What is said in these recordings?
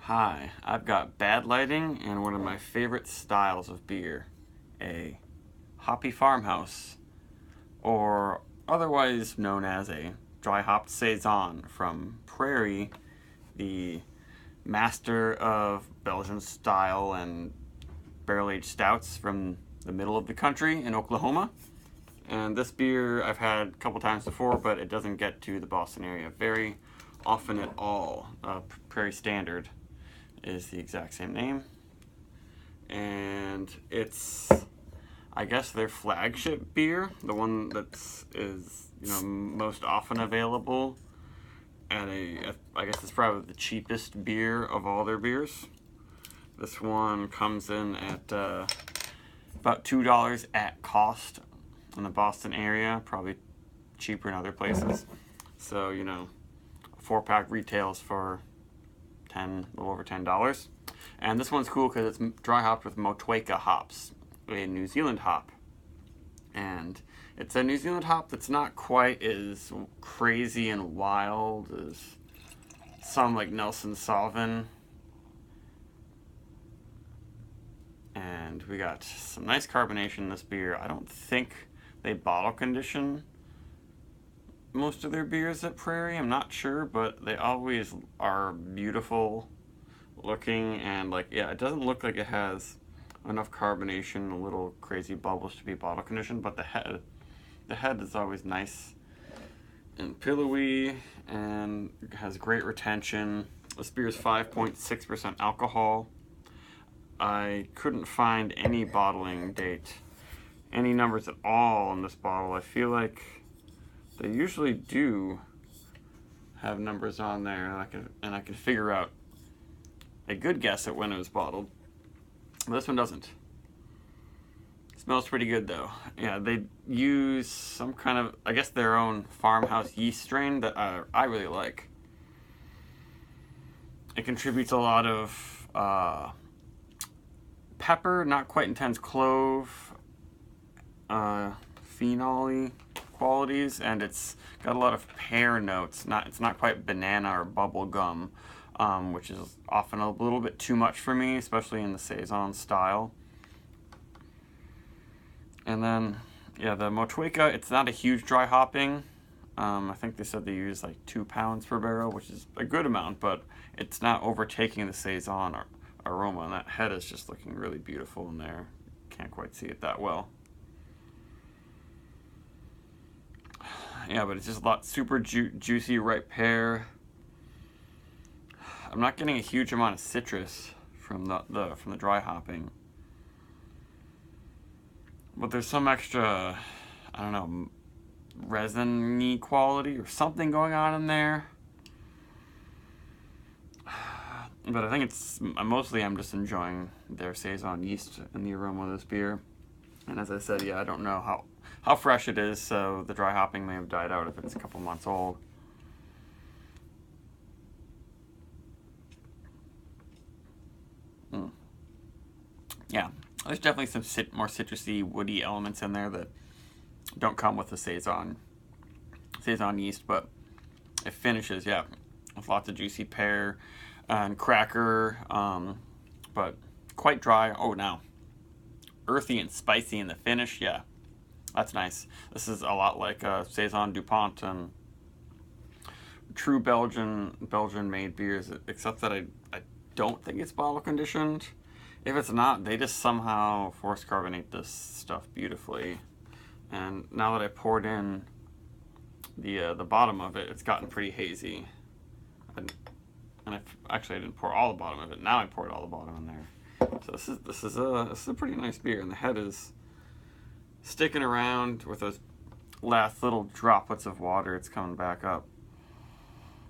Hi, I've got bad lighting and one of my favorite styles of beer, a hoppy farmhouse, or otherwise known as a dry hopped saison from Prairie, the master of Belgian style and barrel aged stouts from the middle of the country in Oklahoma. And this beer I've had a couple times before, but it doesn't get to the Boston area very often at all. Prairie Standard is the exact same name, and it's, I guess, their flagship beer, the one that's most often available at I guess it's probably the cheapest beer of all their beers. This one comes in at about $2 at cost in the Boston area, probably cheaper in other places. So, a 4-pack retails for a little over $10. And this one's cool because it's dry hopped with Motueka hops, a New Zealand hop. And it's a New Zealand hop that's not quite as crazy and wild as some like Nelson Sauvin. And we got some nice carbonation in this beer. I don't think they bottle condition most of their beers at Prairie. I'm not sure, but they always are beautiful looking, and it doesn't look like it has enough carbonation, little crazy bubbles to be bottle conditioned, but the head is always nice and pillowy and has great retention. This beer is 5.6% alcohol. I couldn't find any bottling date, any numbers at all in this bottle. I feel like they usually do have numbers on there, and I can figure out a good guess at when it was bottled. This one doesn't. It smells pretty good though. Yeah, they use some kind of, I guess, their own farmhouse yeast strain that I really like. It contributes a lot of pepper, not quite intense clove, phenol-y qualities, and it's got a lot of pear notes. It's not quite banana or bubble gum, which is often a little bit too much for me, especially in the saison style. And then, yeah, the Motueka, it's not a huge dry hopping. I think they said they use like 2 pounds per barrel, which is a good amount, but it's not overtaking the saison aroma, and that head is just looking really beautiful in there. Can't quite see it that well. Yeah, but it's just a lot super juicy, ripe pear. I'm not getting a huge amount of citrus from the dry hopping, but there's some extra, I don't know, resin-y quality or something going on in there. But I think I'm just enjoying their saison yeast and the aroma of this beer. And as I said, yeah, I don't know how fresh it is, so the dry hopping may have died out if it's a couple months old. Yeah, there's definitely some more citrusy, woody elements in there that don't come with the saison yeast, but it finishes, yeah, with lots of juicy pear and cracker, but quite dry. Oh, now earthy and spicy in the finish. Yeah, that's nice. This is a lot like saison DuPont and true Belgian made beers, except that I don't think it's bottle conditioned. If it's not, they just somehow force carbonate this stuff beautifully. And now that I poured in the bottom of it, it's gotten pretty hazy. And actually I didn't pour all the bottom of it. Now I poured all the bottom in there. So this is a pretty nice beer, and the head is sticking around with those last little droplets of water. It's coming back up,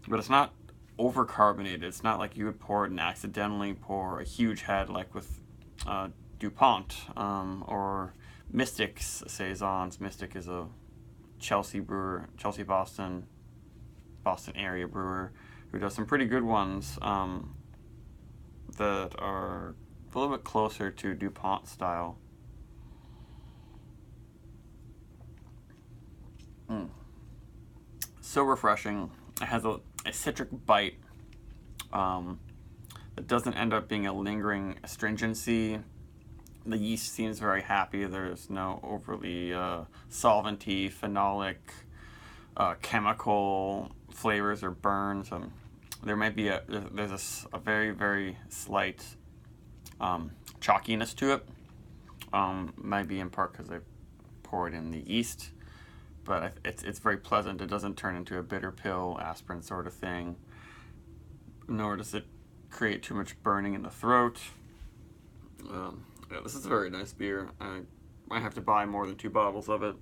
but it's not over carbonated. It's not like you would pour it and accidentally pour a huge head like with DuPont or Mystic's saisons. Mystic is a Chelsea Boston area brewer who does some pretty good ones that are a little bit closer to DuPont style. So refreshing. It has a citric bite It doesn't end up being a lingering astringency. The yeast seems very happy. There's no overly solventy, phenolic, chemical flavors or burns. There might be a very, very slight chalkiness to it. Might be in part because I poured in the yeast, but it's very pleasant. It doesn't turn into a bitter pill, aspirin sort of thing, nor does it create too much burning in the throat. Yeah, this is a very nice beer. I might have to buy more than 2 bottles of it.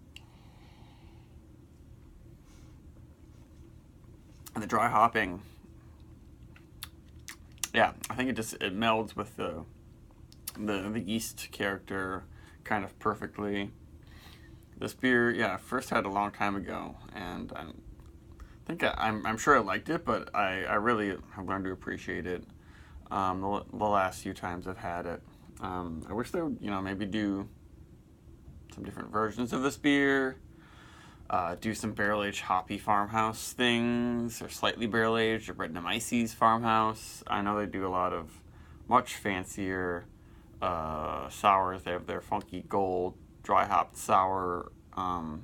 And the dry hopping, yeah, I think it melds with the yeast character kind of perfectly. This beer, yeah, I first had a long time ago, and I'm sure I liked it, but I really have learned to appreciate it the last few times I've had it. I wish they would, maybe do some different versions of this beer. Do some barrel-aged hoppy farmhouse things, or slightly barrel-aged, or Brettanomyces farmhouse. I know they do a lot of much fancier sours. They have their Funky Gold dry hopped sour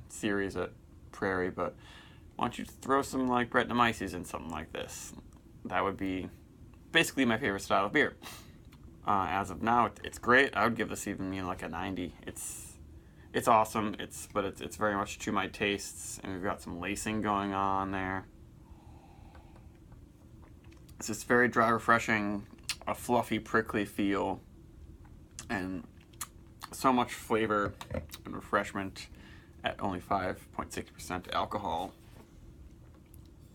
series at Prairie, but why don't you throw some like Brettanomyces in something like this? That would be basically my favorite style of beer. As of now, it's great. I would give this even like a 90. It's awesome. But it's very much to my tastes, and we've got some lacing going on there. It's just very dry, refreshing, a fluffy, prickly feel, and so much flavor and refreshment at only 5.6% alcohol.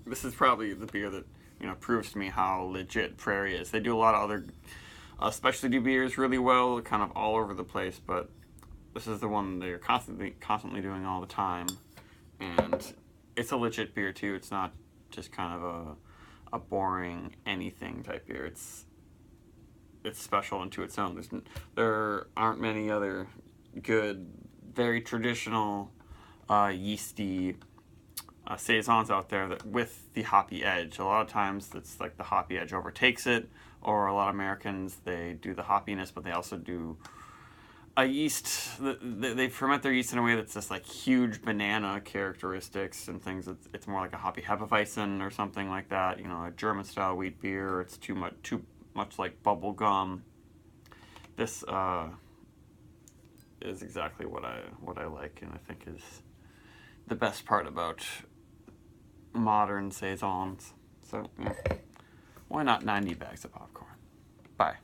This is probably the beer that proves to me how legit Prairie is. They do a lot of other specialty beers really well, kind of all over the place, but this is the one they're constantly doing all the time, and it's a legit beer too. It's not just kind of a boring anything type beer. It's special into its own. There aren't many other good, very traditional yeasty saisons out there that with the hoppy edge. A lot of times it's like the hoppy edge overtakes it, or a lot of Americans, they do the hoppiness, but they also do a yeast. They ferment their yeast in a way that's just like huge banana characteristics and things. It's more like a hoppy Hefeweizen or something like that. A German style wheat beer. It's too much like bubble gum. This is exactly what I like, and I think is the best part about modern saisons. So yeah, why not 90 bags of popcorn? Bye.